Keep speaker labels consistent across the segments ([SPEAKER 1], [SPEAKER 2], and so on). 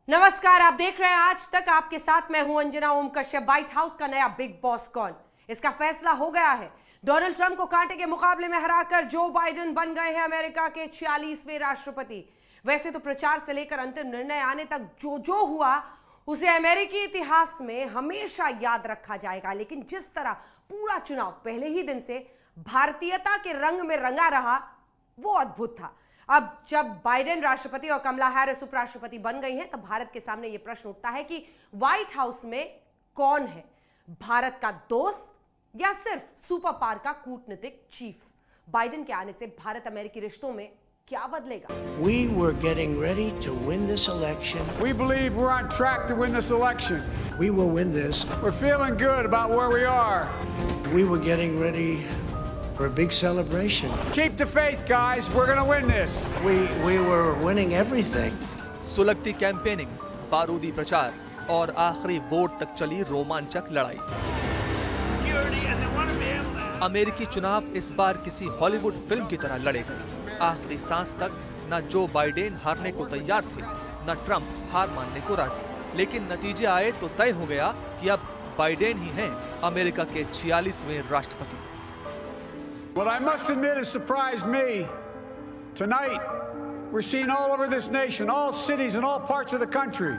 [SPEAKER 1] नमस्कार, आप देख रहे हैं आज तक। आपके साथ मैं हूं अंजना ओम कश्यप। व्हाइट हाउस का नया बिग बॉस कौन, इसका फैसला हो गया है। डोनाल्ड ट्रंप को कांटे के मुकाबले में हराकर जो बाइडेन बन गए हैं अमेरिका के 46वें राष्ट्रपति। वैसे तो प्रचार से लेकर अंतिम निर्णय आने तक जो जो हुआ उसे अमेरिकी इतिहास में हमेशा याद रखा जाएगा। लेकिन जिस तरह पूरा चुनाव पहले ही दिन से भारतीयता के रंग में रंगा रहा, वो अद्भुत था। अब जब बाइडेन राष्ट्रपति और कमला हैरिस उपराष्ट्रपति बन गई हैं, तब भारत के सामने यह प्रश्न उठता है कि व्हाइट हाउस में कौन है, भारत का दोस्त या सिर्फ सुपर पावर का कूटनीतिक चीफ। बाइडेन के आने से भारत अमेरिकी रिश्तों में क्या बदलेगा?
[SPEAKER 2] We were getting ready to win this election.
[SPEAKER 3] We believe we're on track to win this election.
[SPEAKER 2] We will win this.
[SPEAKER 3] We're feeling good about where we are.
[SPEAKER 2] We were getting ready for a big celebration.
[SPEAKER 3] Keep the faith, guys. We're going to win this.
[SPEAKER 2] We were winning everything.
[SPEAKER 4] सुलगती campaigning, बारूदी प्रचार और आखिरी vote तक चली रोमांचक लड़ाई। अमेरिकी चुनाव इस बार किसी हॉलीवुड फिल्म की तरह लड़े गए। आखिरी सांस तक न जो बाइडेन हारने को तैयार थे, न ट्रंप हार मानने को राजी। लेकिन नतीजे आए तो तय हो गया कि अब बाइडेन ही हैं अमेरिका के 46वें राष्ट्रपति।
[SPEAKER 3] What I must admit has surprised me. Tonight, we're seeing all over this nation, all cities and all parts of the country,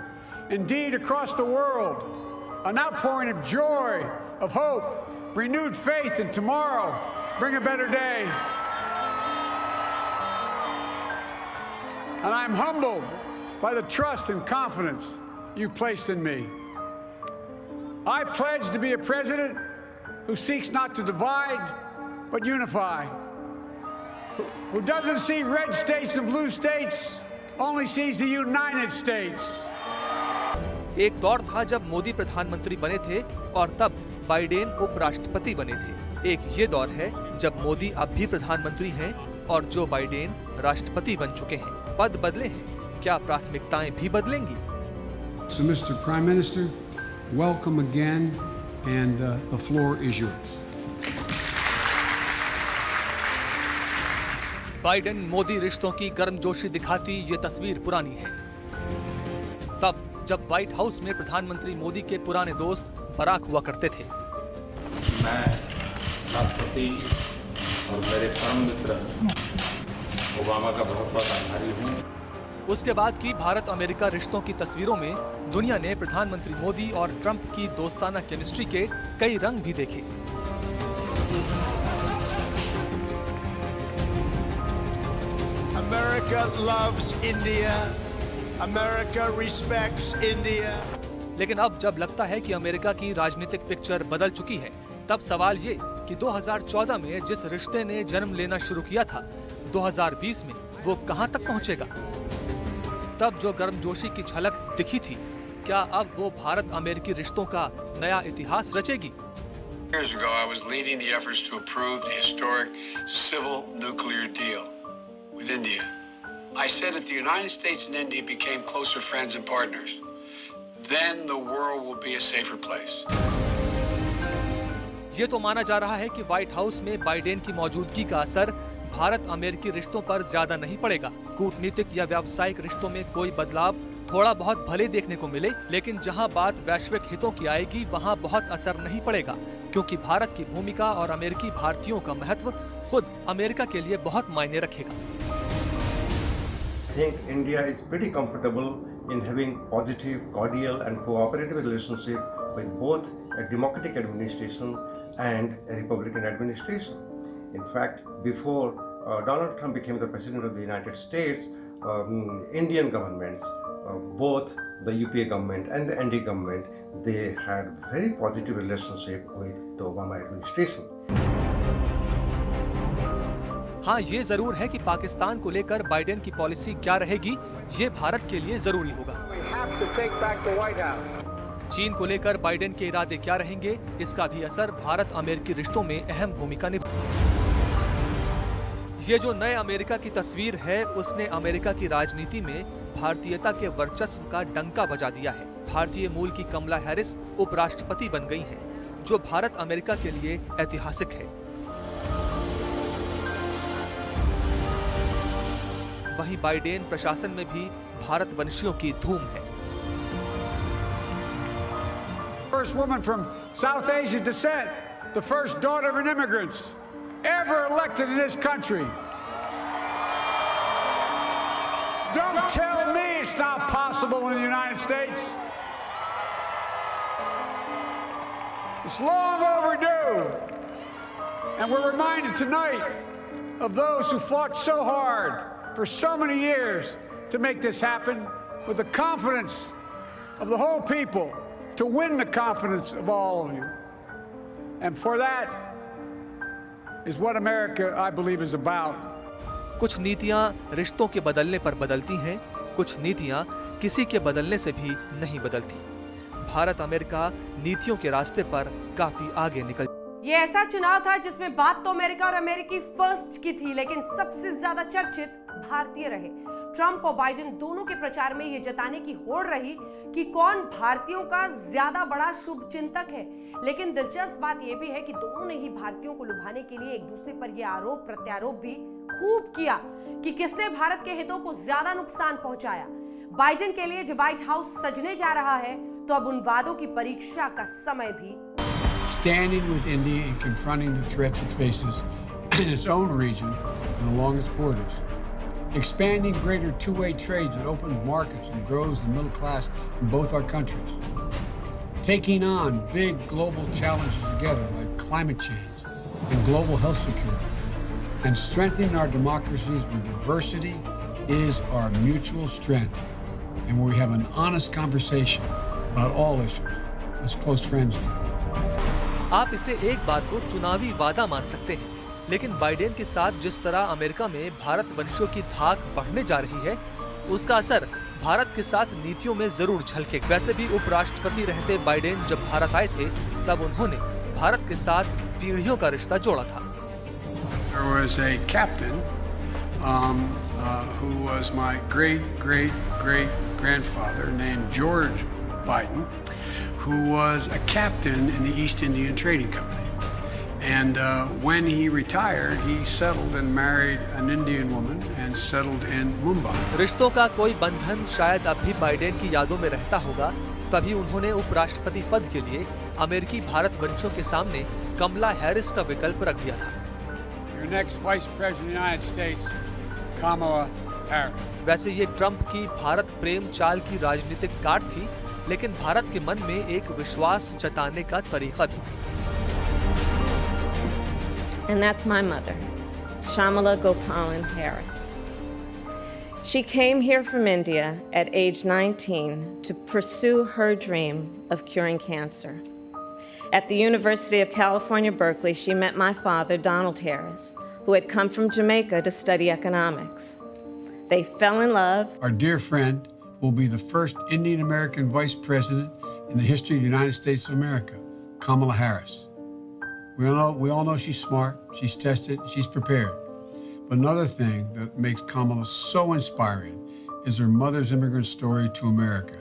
[SPEAKER 3] indeed across the world, an outpouring of joy, of hope, renewed faith in tomorrow. Bring a better day. And I'm humbled by the trust and confidence you placed in me. I pledge to be a president who seeks not to divide, but unify. Who doesn't see red states and blue states, only sees the United States.
[SPEAKER 4] एक दौर था जब मोदी प्रधानमंत्री बने थे और तब Biden उपराष्ट्रपति बने थे। एक ये दौर है जब मोदी अब भी प्रधानमंत्री हैं और जो बाइडेन राष्ट्रपति बन चुके हैं। पद बदले हैं, क्या प्राथमिकताएं भी बदलेंगी?
[SPEAKER 5] So, Mr. Prime Minister, welcome again, and the floor is yours.
[SPEAKER 4] Biden Modi रिश्तों की गर्मजोशी दिखाती ये तस्वीर पुरानी है। तब जब व्हाइट हाउस में प्रधानमंत्री मोदी के पुराने दोस्त बराक हुआ करते थे।
[SPEAKER 6] मैं राष्ट्रपति और मेरे परम मित्र ओबामा का बहुत बहुत आभारी हूँ।
[SPEAKER 4] उसके बाद की भारत अमेरिका रिश्तों की तस्वीरों में दुनिया ने प्रधानमंत्री मोदी और ट्रंप की दोस्ताना केमिस्ट्री के कई रंग भी देखे।
[SPEAKER 7] America loves India. America respects India.
[SPEAKER 4] लेकिन अब जब लगता है कि अमेरिका की राजनीतिक पिक्चर बदल चुकी है, तब सवाल ये कि 2014 में जिस रिश्ते ने जन्म लेना शुरू किया था, 2020 में वो कहां तक पहुंचेगा? तब जो गर्मजोशी की झलक दिखी थी, क्या अब वो भारत अमेरिकी रिश्तों का नया इतिहास रचेगी?
[SPEAKER 8] Years ago, I was leading the efforts to approve the historic civil nuclear deal with India. I said if the United States and India became closer friends and partners, then the world will be a safer place.
[SPEAKER 4] ये तो माना जा रहा है कि white house में Biden की मौजूदगी का असर भारत अमेरिकी रिश्तों पर ज्यादा नहीं पड़ेगा। कूटनीतिक या व्यावसायिक रिश्तों में कोई बदलाव थोड़ा बहुत भले देखने को मिले, लेकिन जहां बात वैश्विक हितों की आएगी वहां बहुत असर नहीं पड़ेगा, क्योंकि भारत की भूमिका और अमेरिकी भारतीयों का महत्व खुद अमेरिका के लिए बहुत मायने रखेगा।
[SPEAKER 9] I think India is pretty comfortable in having positive, cordial and cooperative relationship with both a democratic administration and a Republican administration. In fact, before Donald Trump became the president of the United States, Indian governments, both the UPA government and the NDA government, they had very positive relationship with the Obama administration.
[SPEAKER 4] हाँ, ये जरूर है कि पाकिस्तान को लेकर Biden की policy क्या रहेगी, ये भारत के लिए जरूरी होगा। चीन को लेकर बाइडेन के इरादे क्या रहेंगे, इसका भी असर भारत अमेरिकी रिश्तों में अहम भूमिका निभाएगा। ये जो नए अमेरिका की तस्वीर है, उसने अमेरिका की राजनीति में भारतीयता के वर्चस्व का डंका बजा दिया है। भारतीय मूल की कमला हैरिस उपराष्ट्रपति बन गई हैं, जो भारत अमेरिका के लिए ऐतिहासिक है। वहीं बाइडेन प्रशासन में भी भारत वंशियों की धूम है।
[SPEAKER 3] First woman from South Asian descent, the first daughter of an immigrant ever elected in this country. Don't tell me it's not possible in the United States. It's long overdue. And we're reminded tonight of those who fought so hard for so many years to make this happen, with the confidence of the whole people, to win the confidence of all of you. And for that is what America, I believe, is about.
[SPEAKER 4] कुछ नीतियां रिश्तों के बदलने पर बदलती हैं, कुछ नीतियां किसी के बदलने से भी नहीं बदलती। भारत अमेरिका नीतियों के रास्ते पर काफी आगे निकल।
[SPEAKER 1] ये ऐसा चुनाव था जिसमें बात तो अमेरिका और अमेरिकी फर्स्ट की थी, लेकिन सबसे ज्यादा चर्चित भारतीय रहे। ट्रंप और बाइडेन दोनों के प्रचार में यह जताने की होड़ रही कि कौन भारतीयों का ज्यादा बड़ा शुभचिंतक है। लेकिन दिलचस्प बात यह भी है कि दोनों ने ही भारतीयों को लुभाने के लिए एक दूसरे पर यह आरोप प्रत्यारोप भी खूब किया कि किसने भारत के हितों को ज्यादा नुकसान पहुंचाया। बाइडेन के लिए जब व्हाइट हाउस सजने जा रहा है, तो अब उन वादों की परीक्षा का समय भी।
[SPEAKER 5] Standing with India and confronting the threats it faces in its own region and along its borders. Expanding greater two-way trades that opens markets and grows the middle class in both our countries. Taking on big global challenges together like climate change and global health security. And strengthening our democracies where diversity is our mutual strength and where we have an honest conversation about all issues as close friends do.
[SPEAKER 4] आप इसे एक बात को चुनावी वादा मान सकते हैं, लेकिन बाइडेन के साथ जिस तरह अमेरिका में भारत वंशियों की धाक बढ़ने जा रही है, उसका असर भारत के साथ नीतियों में जरूर झलकेगा। वैसे भी उपराष्ट्रपति रहते बाइडेन जब भारत आए थे, तब उन्होंने भारत के साथ पीढ़ियों का रिश्ता जोड़ा था।
[SPEAKER 3] There was a captain who was my great-great-great-grandfather named George Biden, who was a captain in the East Indian Trading Company. And when he retired, he settled and married an Indian woman and settled in Mumbai.
[SPEAKER 4] रिश्तों का कोई बंधन शायद अब भी Biden की यादों में रहता होगा, तभी उन्होंने उपराष्ट्रपति पद के लिए अमेरिकी भारत वंशियों के सामने कमला हैरिस का विकल्प रख दिया था।
[SPEAKER 3] Your next Vice President of the United States, Kamala Harris.
[SPEAKER 4] वैसे ये ट्रंप की भारत प्रेम चाल की राजनीतिक काट थी, लेकिन भारत के मन में एक विश्वास जताने का तरीका भी।
[SPEAKER 10] And that's my mother, Shamala Gopalan Harris. She came here from India at age 19 to pursue her dream of curing cancer. At the University of California, Berkeley, she met my father, Donald Harris, who had come from Jamaica to study economics. They fell in love.
[SPEAKER 5] Our dear friend will be the first Indian American vice president in the history of the United States of America, Kamala Harris. We all know she's smart, she's tested, she's prepared. But another thing that makes Kamala so inspiring is her mother's immigrant story to America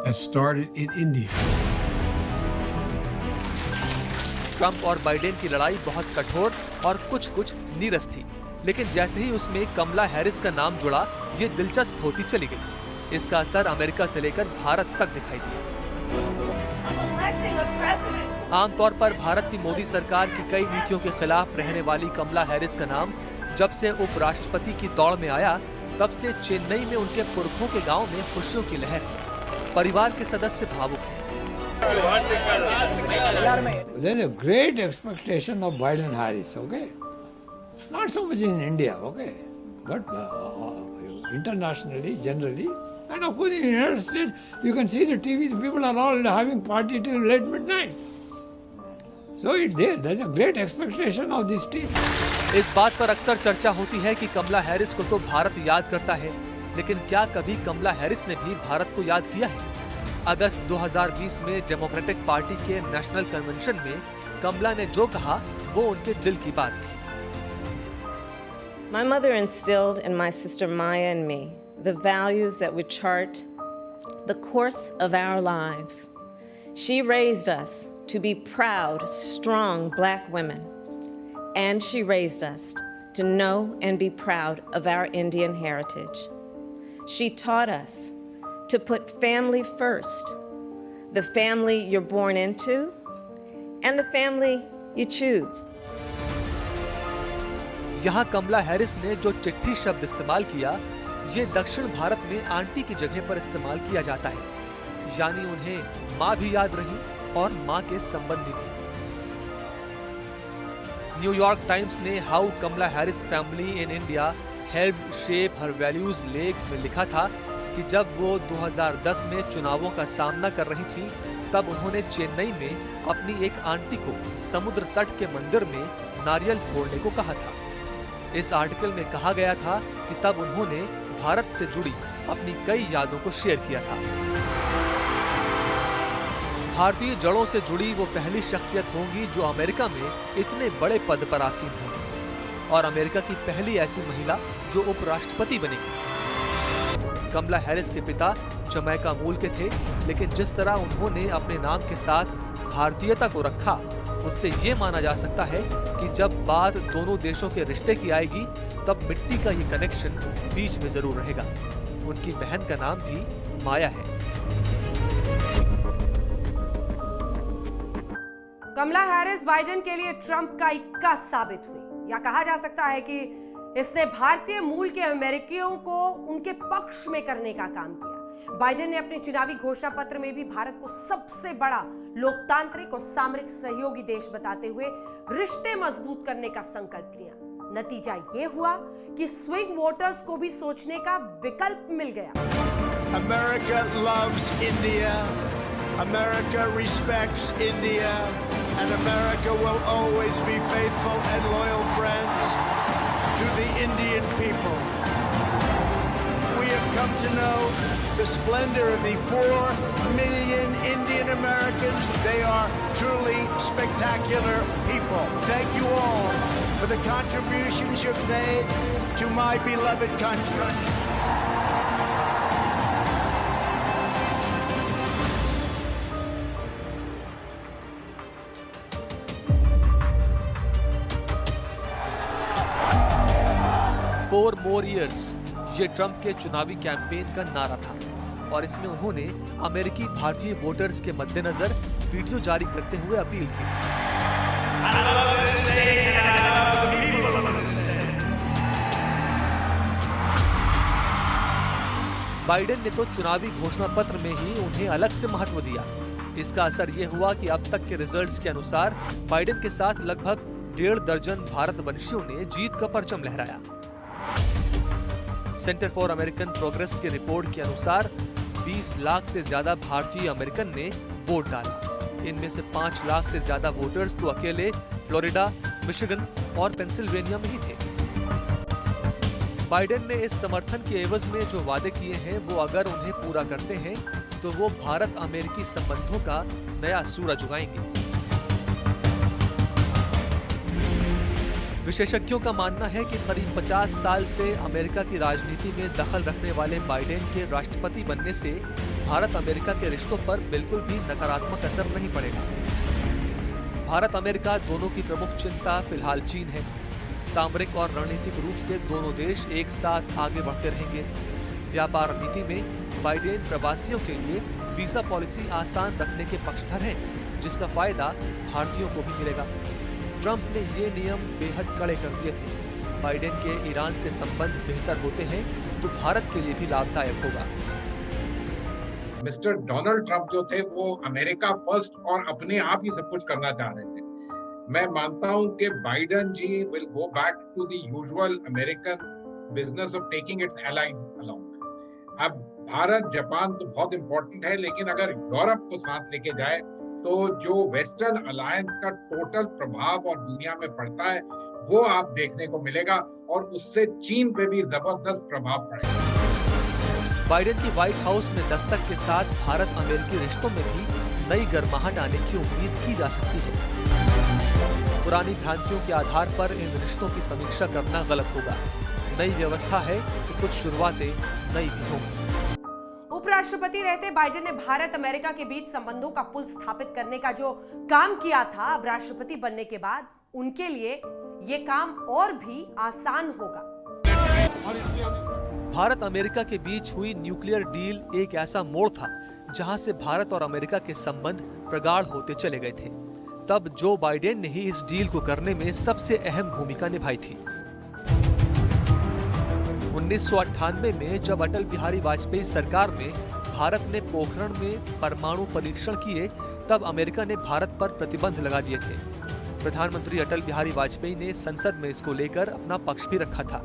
[SPEAKER 5] that started in India.
[SPEAKER 4] Trump और Biden की लड़ाई बहुत कठोर और कुछ नीरस थी, लेकिन जैसे ही उसमें कमला हैरिस का नाम जुड़ा, ये दिलचस्प होती चली गई। इसका असर अमेरिका से लेकर भारत तक दिखाई दिया। आमतौर पर भारत की मोदी सरकार की कई नीतियों के खिलाफ रहने वाली कमला हैरिस का नाम जब से उपराष्ट्रपति की दौड़ में आया, तब से चेन्नई में उनके पुरखों के गांव में खुशियों की लहर। परिवार के सदस्य भावुक हैं।
[SPEAKER 11] There is a great expectation of Biden-Harris, okay? Not so much in India, okay? But internationally, generally. And of course in the United States, you can see the TV, the people are all having party till late midnight. So there's a great expectation of this team.
[SPEAKER 4] इस बात पर अक्सर चर्चा होती है कि कमला Harris को तो भारत याद करता है, लेकिन क्या कभी कमला हैरिस ने भी भारत को याद किया है? अगस्त 2020 में डेमोक्रेटिक पार्टी के नेशनल कन्वेंशन में कमला ने जो कहा, वो उनके दिल की बात थी।
[SPEAKER 10] My mother instilled in my sister Maya and me the values that would chart the course of our lives. She raised us to be proud, strong Black women, and she raised us to know and be proud of our Indian heritage. She taught us to put family first, the family you're born into, and the family you choose.
[SPEAKER 4] यहाँ कमला Harris ने जो चिट्ठी शब्द इस्तेमाल किया, ये दक्षिण भारत में आंटी की जगह पर इस्तेमाल किया जाता है, यानी उन्हें माँ भी याद रही और माँ के संबंधी भी। न्यूयॉर्क टाइम्स ने how Kamala Harris family in India helped shape her values लेख में लिखा था कि जब वो 2010 में चुनावों का सामना कर रही थी, तब उन्होंने चेन्नई में अपनी एक आंटी को समुद्र तट के मंदिर में नारियल फोड़ने को कहा था। इस आर्टिकल में कहा गया था कि तब उन्होंने भारत से जुड़ी अपनी कई यादों को शेयर किया था। भारतीय जड़ों से जुड़ी वो पहली शख्सियत होंगी जो अमेरिका में इतने बड़े पद पर आसीन होंगी और अमेरिका की पहली ऐसी महिला जो उपराष्ट्रपति बनेगी। कमला हैरिस के पिता जमैका मूल के थे, लेकिन जिस तरह उन्होंने अपने नाम के साथ भारतीयता को रखा, उससे ये माना जा सकता है कि जब बात दोनों देशों के रिश्ते की आएगी, तब मिट्टी का ये कनेक्शन बीच में जरूर रहेगा। उनकी बहन का नाम भी माया है।
[SPEAKER 1] कमला हैरिस बाइडेन के लिए ट्रंप का इक्का साबित हुई, या कहा जा सकता है कि इसने भारतीय मूल के अमेरिकियों को उनके पक्ष में करने का काम किया। बाइडेन ने अपने चुनावी घोषणा पत्र में भी भारत को सबसे बड़ा लोकतांत्रिक और सामरिक सहयोगी देश बताते हुए रिश्ते मजबूत करने का संकल्प लिया। नतीजा ये हुआ कि स्विंग वोटर्स को भी सोचने का विकल्प मिल गया।
[SPEAKER 7] America loves India. America respects India. And America will always be faithful and loyal friends to the Indian people. We have come to know the splendor of the 4 million Indian Americans. They are truly spectacular people. Thank you all for the contributions you've made to my beloved country.
[SPEAKER 4] "4 more years" ये Trump के चुनावी campaign का नारा था और इसमें उन्होंने अमेरिकी भारतीय वोटर्स के मद्देनजर वीडियो जारी करते हुए अपील की। बाइडेन ने तो चुनावी घोषणा पत्र में ही उन्हें अलग से महत्व दिया। इसका असर ये हुआ कि अब तक के रिजल्ट्स के अनुसार बाइडेन के साथ लगभग 1.5 दर्जन भारतवंशियों ने जीत का परचम लहराया। सेंटर फॉर अमेरिकन प्रोग्रेस की रिपोर्ट के अनुसार 20 लाख से ज्यादा भारतीय अमेरिकन ने वोट डाला। इनमें से 5 लाख से ज्यादा वोटर्स तो अकेले फ्लोरिडा, मिशिगन और पेंसिल्वेनिया में ही थे। बाइडेन ने इस समर्थन के एवज में जो वादे किए हैं, वो अगर उन्हें पूरा करते हैं तो वो भारत अमेरिकी संबंधों का नया सूरज उगाएंगे। विशेषज्ञों का मानना है कि करीब 50 साल से अमेरिका की राजनीति में दखल रखने वाले बाइडेन के राष्ट्रपति बनने से भारत अमेरिका के रिश्तों पर बिल्कुल भी नकारात्मक असर नहीं पड़ेगा। भारत अमेरिका दोनों की प्रमुख चिंता फिलहाल चीन है। सामरिक और रणनीतिक रूप से दोनों देश एक साथ आगे बढ़ते रहेंगे। व्यापार नीति में बाइडेन प्रवासियों के लिए वीजा पॉलिसी आसान रखने के पक्षधर हैं, जिसका फायदा भारतीयों को भी मिलेगा। ट्रंप ने ये नियम बेहद कड़े कर दिए थे। बाइडेन के ईरान से संबंध बेहतर होते हैं तो भारत के लिए भी लाभदायक होगा।
[SPEAKER 12] मिस्टर डोनाल्ड ट्रंप जो थे वो अमेरिका फर्स्ट और अपने आप ही सब कुछ करना चाह रहे थे। मैं मानता हूं कि Biden ji will go back to the usual American business of taking its allies along. अब भारत, जापान तो बहुत इंपॉर्टेंट है, लेकिन अगर यूरोप को साथ लेके जाए तो जो वेस्टर्न अलायंस का टोटल प्रभाव और दुनिया में पड़ता है वो आप देखने को मिलेगा और उससे चीन पे भी जबरदस्त प्रभाव पड़ेगा।
[SPEAKER 4] बाइडेन की व्हाइट हाउस में दस्तक के साथ भारत अमेरिकी रिश्तों में भी नई गर्माहट आने की उम्मीद की जा सकती है। पुरानी भ्रांतियों के आधार पर इन रिश्तों की समीक्षा करना गलत होगा। नई व्यवस्था है तो कुछ शुरुआतें नई भी होंगी।
[SPEAKER 1] उपराष्ट्रपति रहते बाइडेन ने भारत अमेरिका के बीच संबंधों का पुल स्थापित करने का जो काम किया था, अब राष्ट्रपति बनने के बाद उनके लिए ये काम और भी आसान होगा।
[SPEAKER 4] भारत अमेरिका के बीच हुई न्यूक्लियर डील एक ऐसा मोड़ था जहां से भारत और अमेरिका के संबंध प्रगाढ़ होते चले गए थे। तब जो बाइडेन ने ही इस डील को करने में सबसे अहम भूमिका निभाई थी। 1998 में जब अटल बिहारी वाजपेयी सरकार में भारत ने पोखरण में परमाणु परीक्षण किए, तब अमेरिका ने भारत पर प्रतिबंध लगा दिए थे। प्रधानमंत्री अटल बिहारी वाजपेयी ने संसद में इसको लेकर अपना पक्ष भी रखा था।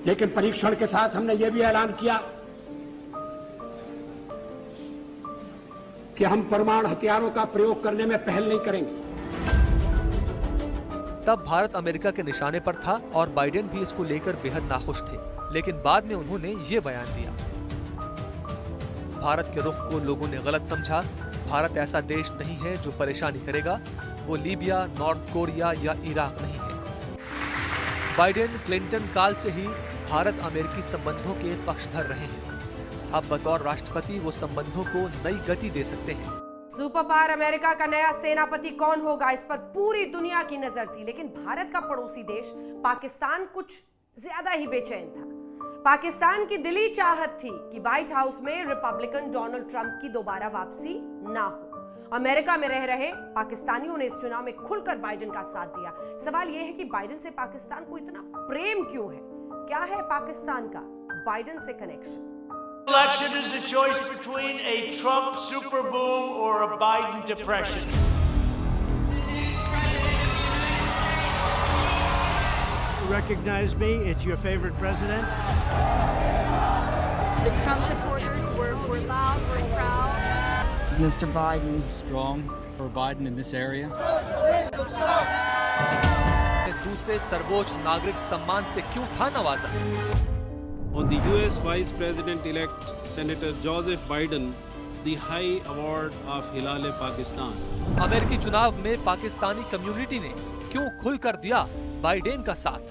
[SPEAKER 5] लेकिन परीक्षण के साथ हमने ये भी ऐलान किया कि हम परमाणु हथियारों का प्रयोग करने में पहल नहीं करेंगे।
[SPEAKER 4] तब भारत अमेरिका के निशाने पर था और बाइडेन भी इसको लेकर बेहद नाखुश थे, लेकिन बाद में उन्होंने ये बयान दिया। भारत के रुख को लोगों ने गलत समझा। भारत ऐसा देश नहीं है जो परेशानी करेगा। वो लीबिया, नॉर्थ कोरिया या इराक नहीं है। बाइडेन क्लिंटन काल से ही भारत अमेरिकी संबंधों के पक्षधर रहे हैं। अब बतौर राष्ट्रपति वो संबंधों को नई गति दे सकते हैं।
[SPEAKER 1] सुपर पावर अमेरिका का नया सेनापति कौन होगा, इस पर पूरी दुनिया की नजर थी। लेकिन भारत का पड़ोसी देश पाकिस्तान कुछ ज्यादा ही बेचैन था। पाकिस्तान की दिली चाहत थी कि व्हाइट हाउस में रिपब्लिकन डोनाल्ड ट्रंप की दोबारा वापसी ना हो। अमेरिका में रह रहे पाकिस्तानियों ने इस चुनाव में खुलकर बाइडेन का साथ दिया। सवाल यह है कि बाइडेन से पाकिस्तान को इतना प्रेम क्यों है? क्या है पाकिस्तान का बाइडेन से connection?
[SPEAKER 7] Election is a choice between a Trump super boom or a Biden depression. Recognize me? It's your favorite president?
[SPEAKER 13] The Trump supporters were loud, were proud.
[SPEAKER 14] Mr. Biden. Strong for Biden in this area.
[SPEAKER 4] दूसरे सर्वोच्च नागरिक सम्मान से क्यों था नवाजा?
[SPEAKER 15] On the US Vice President-elect Senator Joseph Biden, the high award of Hilal-e-Pakistan.
[SPEAKER 4] अमेरिकी चुनाव में पाकिस्तानी कम्युनिटी ने क्यों खुलकर दिया बाइडेन का साथ?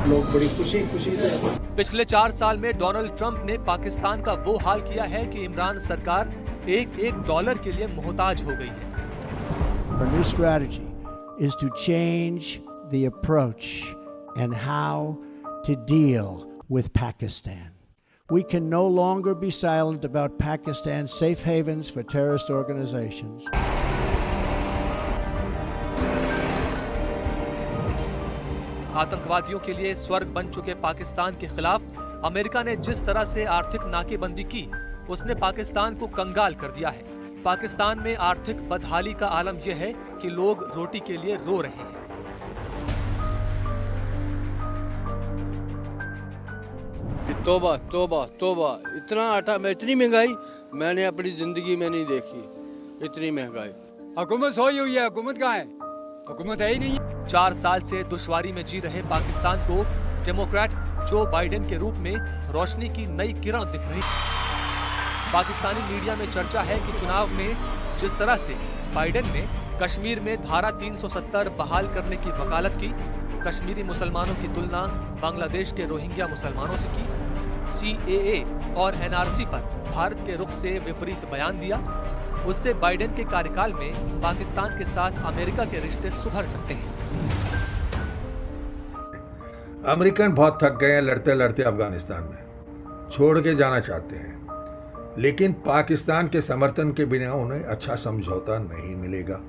[SPEAKER 9] लोग बड़ी खुशी से
[SPEAKER 4] पिछले 4 साल में डोनाल्ड ट्रंप ने पाकिस्तान का वो हाल किया है कि इमरान सरकार एक डॉलर के लिए मोहताज हो गई है।
[SPEAKER 2] Our new strategy is to change the approach and how to deal with Pakistan. We can no longer be silent about Pakistan's safe havens for terrorist organizations.
[SPEAKER 4] आतंकवादियों के लिए स्वर्ग बन चुके पाकिस्तान के खिलाफ अमेरिका ने जिस तरह से आर्थिक नाकेबंदी की, उसने पाकिस्तान को कंगाल कर दिया है। पाकिस्तान में आर्थिक बदहाली का आलम यह है कि लोग रोटी के लिए रो रहे हैं।
[SPEAKER 16] तौबा तौबा तौबा, इतना आटा में इतनी महंगाई मैंने अपनी जिंदगी में नहीं देखी। इतनी महंगाई।
[SPEAKER 5] हुकूमत सोई हुई है, हुकूमत कहाँ है? हुकूमत है ही नहीं।
[SPEAKER 4] 4 साल से दुश्वारी में जी रहे पाकिस्तान को डेमोक्रेट जो बाइडेन के रूप में रोशनी की नई किरण दिख रही। पाकिस्तानी मीडिया में चर्चा है कि चुनाव में जिस तरह से बाइडेन ने कश्मीर में धारा 370 बहाल करने की वकालत की, कश्मीरी मुसलमानों की तुलना बांग्लादेश के रोहिंग्या मुसलमानों से की, CAA और NRC पर भारत के रुख से विपरीत बयान दिया, उससे बाइडेन के कार्यकाल में पाकिस्तान के साथ अमेरिका के रिश्ते सुधर सकते हैं।
[SPEAKER 17] अमेरिकन बहुत थक गए हैं लड़ते लड़ते अफगानिस्तान में, छोड़ के जाना चाहते हैं, लेकिन पाकिस्तान के समर्थन के बिना उन्हें अच्छा समझौता नहीं मिलेगा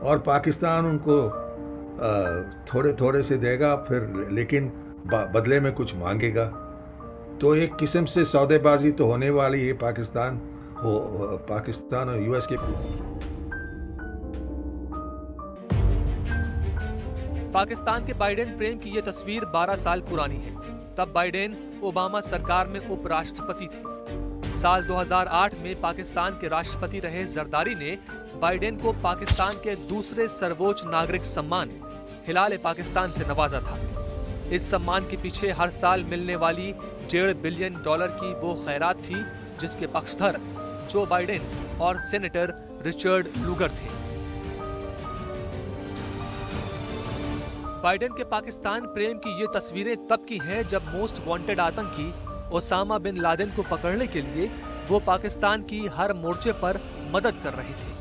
[SPEAKER 17] और पाकिस्तान उनको थोड़े थोड़े से देगा फिर, लेकिन बदले में कुछ मांगेगा। तो एक किस्म से सौदेबाजी तो होने वाली है पाकिस्तान और US के।
[SPEAKER 4] पाकिस्तान के बाइडेन प्रेम की ये तस्वीर 12 साल पुरानी है। तब बाइडेन ओबामा सरकार में उपराष्ट्रपति थे। साल 2008 में पाकिस्तान के राष्ट्रपति रहे जरदारी ने बाइडेन को पाकिस्तान के दूसरे सर्वोच्च नागरिक सम्मान हिलाल-ए-पाकिस्तान से नवाजा था। इस सम्मान के पीछे हर साल मिलने वाली $1.5 बिलियन की वो खैरात थी जिसके पक्षधर जो बाइडेन और सेनेटर रिचर्ड लुगर थे। बाइडेन के पाकिस्तान प्रेम की ये तस्वीरें तब की हैं जब मोस्ट वांटेड आतंकी ओसामा बिन लादेन को पकड़ने के लिए वो पाकिस्तान की हर मोर्चे पर मदद कर रहे थे।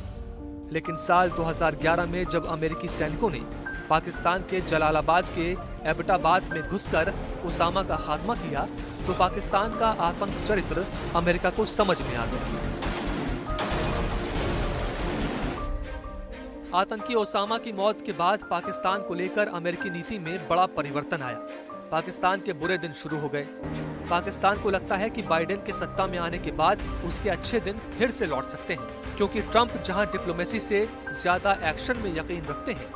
[SPEAKER 4] लेकिन साल 2011 में जब अमेरिकी सैनिकों ने पाकिस्तान के जलालाबाद के एबटाबाद में घुसकर उसामा का खात्मा किया तो पाकिस्तान का आतंक चरित्र अमेरिका को समझ में आ गया। आतंकी ओसामा की मौत के बाद पाकिस्तान को लेकर अमेरिकी नीति में बड़ा परिवर्तन आया। पाकिस्तान के बुरे दिन शुरू हो गए। पाकिस्तान को लगता है कि बाइडेन के सत्ता में आने के बाद उसके अच्छे दिन फिर से लौट सकते हैं, क्योंकि ट्रंप जहां डिप्लोमेसी से ज्यादा एक्शन में यकीन रखते हैं,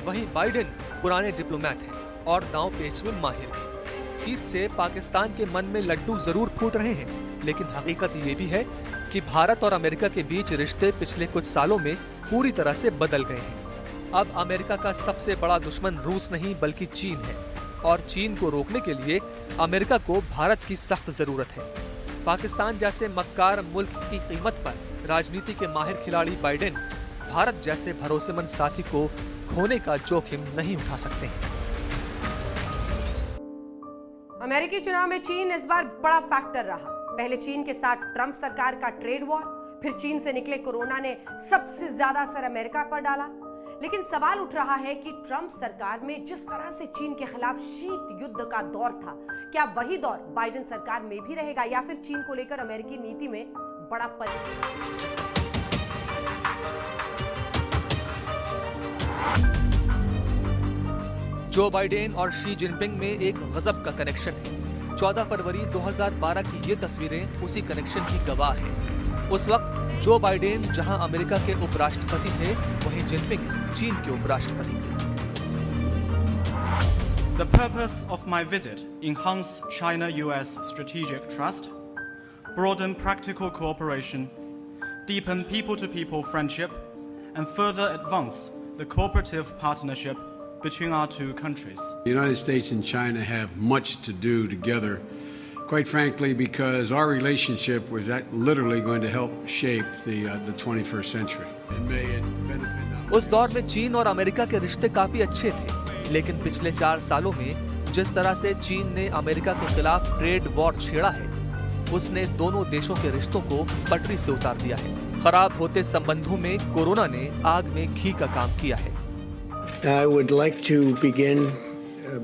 [SPEAKER 4] वहीं बाइडेन पुराने डिप्लोमेट हैं और दांव पेच में माहिर हैं। जीत से पाकिस्तान के मन में लड्डू जरूर फूट रहे हैं, लेकिन हकीकत ये भी है कि भारत और अमेरिका के बीच रिश्ते पिछले कुछ सालों में पूरी तरह से बदल गए हैं। अब अमेरिका का सबसे बड़ा दुश्मन रूस नहीं बल्कि चीन है, और चीन को रोकने के लिए अमेरिका को भारत की सख्त जरूरत है। पाकिस्तान जैसे मक्कार मुल्क की कीमत पर राजनीति के माहिर खिलाड़ी बाइडेन भारत जैसे भरोसेमंद साथी को खोने का जोखिम नहीं उठा सकते हैं।
[SPEAKER 1] अमेरिकी चुनाव में चीन इस बार बड़ा फैक्टर रहा। पहले चीन के साथ ट्रंप सरकार का ट्रेड वॉर, फिर चीन से निकले कोरोना ने सबसे ज्यादा असर अमेरिका पर डाला। लेकिन सवाल उठ रहा है कि ट्रंप सरकार में जिस तरह से चीन के खिलाफ शीत युद्ध का दौर था, क्या वही दौर बाइडेन सरकार में भी रहेगा, या फिर चीन को लेकर अमेरिकी नीति में बड़ा
[SPEAKER 4] जो बाइडेन और शी जिनपिंग में एक गजब का कनेक्शन है। 14 फरवरी 2012 की ये तस्वीरें उसी कनेक्शन की गवाह हैं। उस वक्त जो बाइडेन जहां अमेरिका के उपराष्ट्रपति थे, वहीं जिनपिंग चीन के उपराष्ट्रपति थे।
[SPEAKER 18] The purpose of my visit: enhance China-US strategic trust, broaden practical cooperation, deepen people-to-people friendship, and further advance the cooperative partnership between our two countries.
[SPEAKER 3] The United States and China have much to do together, quite frankly, because our relationship was literally going to help shape the 21st century. And may it benefit.
[SPEAKER 4] उस दौर में चीन और America के रिश्ते काफी अच्छे थे, लेकिन पिछले 4 सालों में जिस तरह से चीन ने अमेरिका के खिलाफ ट्रेड वॉर छेड़ा है, उसने दोनों देशों के रिश्तों को पटरी से उतार दिया है। खराब होते संबंधों में कोरोना ने आग में घी का काम किया है।
[SPEAKER 2] I would like to begin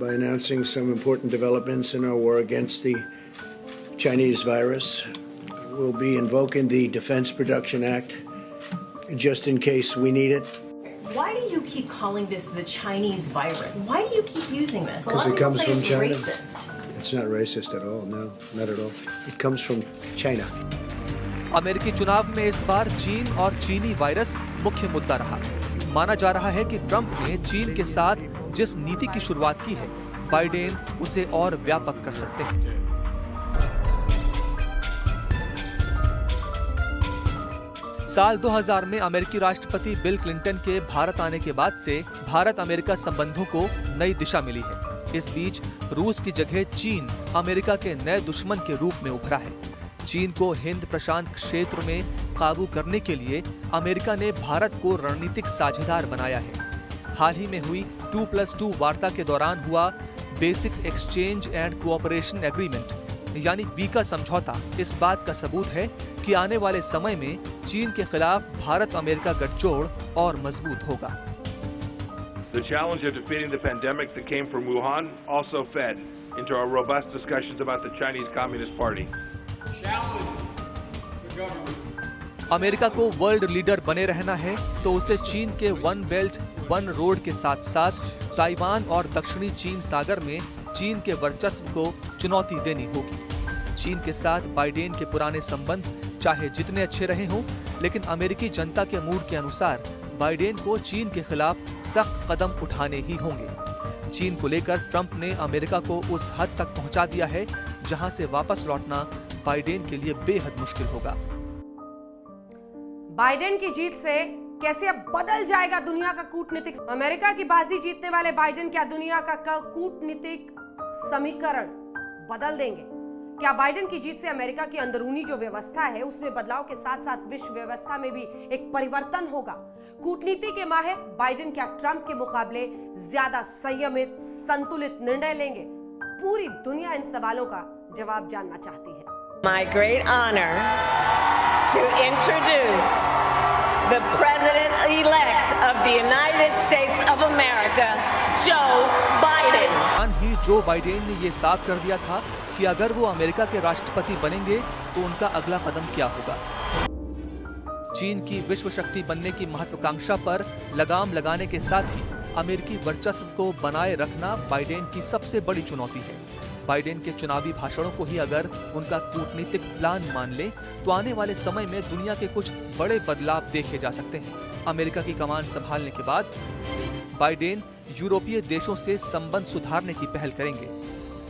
[SPEAKER 2] by announcing some important developments in our war against the Chinese virus. We'll be invoking the Defense Production Act just in case we need it.
[SPEAKER 19] Why do you keep calling this the Chinese virus? Why do you keep using this?
[SPEAKER 2] Because it comes from China.
[SPEAKER 19] Racist.
[SPEAKER 2] It's not racist at all. No, not at all. It comes from China.
[SPEAKER 4] अमेरिकी चुनाव में इस बार चीन और चीनी virus मुख्य मुद्दा रहा। माना जा रहा है कि ट्रंप ने चीन के साथ जिस नीति की शुरुआत की है, बाइडेन उसे और व्यापक कर सकते हैं। साल 2000 में अमेरिकी राष्ट्रपति बिल क्लिंटन के भारत आने के बाद से भारत अमेरिका संबंधों को नई दिशा मिली है। इस बीच रूस की जगह चीन अमेरिका के नए दुश्मन के रूप में उभरा है। चीन को हिंद प्रशांत क्षेत्र में काबू करने के लिए अमेरिका ने भारत को रणनीतिक साझेदार बनाया है। हाल ही में हुई 2+2 वार्ता के दौरान हुआ basic exchange and cooperation agreement यानी बीका समझौता इस बात का सबूत है कि आने वाले समय में चीन के खिलाफ भारत अमेरिका गठजोड़ और मजबूत होगा।
[SPEAKER 20] The challenge of defeating the pandemic that came from Wuhan also fed into our robust discussions about the Chinese Communist Party.
[SPEAKER 4] America को वर्ल्ड लीडर बने रहना है तो उसे चीन के वन बेल्ट वन रोड के साथ साथ ताइवान और दक्षिणी चीन सागर में चीन के वर्चस्व को चुनौती देनी होगी। चीन के साथ बाइडेन के पुराने संबंध चाहे जितने अच्छे रहे हों, लेकिन अमेरिकी जनता के मूड के अनुसार बाइडेन को चीन के खिलाफ सख्त कदम उठाने ही होंगे। चीन को लेकर ट्रंप ने अमेरिका को उस हद तक पहुंचा दिया है जहां से वापस लौटना बाइडेन के लिए बेहद मुश्किल होगा।
[SPEAKER 1] बाइडेन की जीत से कैसे अब बदल जाएगा दुनिया का कूटनीतिक? अमेरिका की बाजी जीतने वाले बाइडेन क्या दुनिया का कूटनीतिक समीकरण बदल देंगे? क्या बाइडेन की जीत से अमेरिका की अंदरूनी जो व्यवस्था है उसमें बदलाव के साथ साथ विश्व व्यवस्था में भी एक परिवर्तन होगा? कूटनीति के माहिर बाइडेन क्या ट्रंप के मुकाबले ज्यादा संयमित संतुलित निर्णय लेंगे? पूरी दुनिया इन सवालों का जवाब जानना चाहती है।
[SPEAKER 10] My great honor to introduce the President-elect of the United States of America,
[SPEAKER 21] Joe Biden.
[SPEAKER 4] He Joe Biden ने ये साफ कर दिया था कि अगर वो अमेरिका के राष्ट्रपति बनेंगे तो उनका अगला कदम क्या होगा। चीन की विश्व शक्ति बनने की महत्वाकांक्षा पर लगाम लगाने के साथ ही अमेरिकी वर्चस्व को बनाए रखना बाइडेन की सबसे बड़ी चुनौती है। बाइडेन के चुनावी भाषणों को ही अगर उनका कूटनीतिक प्लान मान ले तो आने वाले समय में दुनिया के कुछ बड़े बदलाव देखे जा सकते हैं। अमेरिका की कमान संभालने के बाद बाइडेन यूरोपीय देशों से संबंध सुधारने की पहल करेंगे।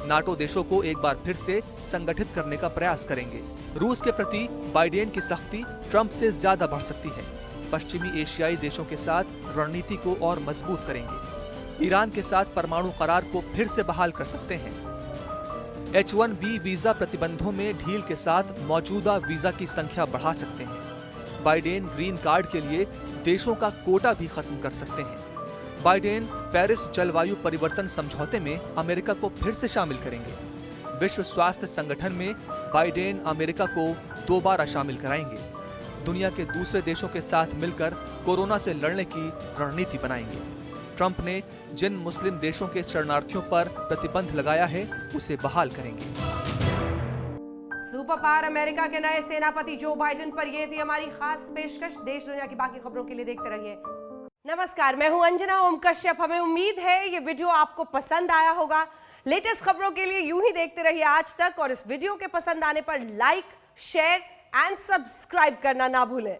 [SPEAKER 4] नाटो देशों को एक बार फिर से संगठित करने का प्रयास करेंगे। रूस के प्रति बाइडेन की सख्ती ट्रंप से ज्यादा बढ़ सकती है। पश्चिमी एशियाई देशों के साथ रणनीति को और मजबूत करेंगे। ईरान के साथ परमाणु करार को फिर से बहाल कर सकते हैं। H-1B वीजा प्रतिबंधों में ढील के साथ मौजूदा वीजा की संख्या बढ़ा सकते हैं। बाइडेन ग्रीन कार्ड के लिए देशों का कोटा भी खत्म कर सकते हैं। बाइडेन पेरिस जलवायु परिवर्तन समझौते में अमेरिका को फिर से शामिल करेंगे। विश्व स्वास्थ्य संगठन में बाइडेन अमेरिका को दोबारा शामिल कराएंगे। दुनिया के दूसरे देशों के साथ मिलकर कोरोना से लड़ने की रणनीति बनाएंगे। ट्रंप ने जिन मुस्लिम देशों के शरणार्थियों पर प्रतिबंध लगाया है उसे बहाल करेंगे।
[SPEAKER 1] सुपर पावर अमेरिका के नए सेनापति जो बाइडेन पर यह थी हमारी खास पेशकश। देश दुनिया की बाकी खबरों के लिए देखते रहिए। नमस्कार, मैं हूं अंजना ओम कश्यप। हमें उम्मीद है ये वीडियो आपको पसंद आया होगा। लेटेस्ट खबरों के लिए यूं ही देखते रहिए आज तक और इस वीडियो के पसंद आने पर लाइक, शेयर एंड सब्सक्राइब करना ना भूलें।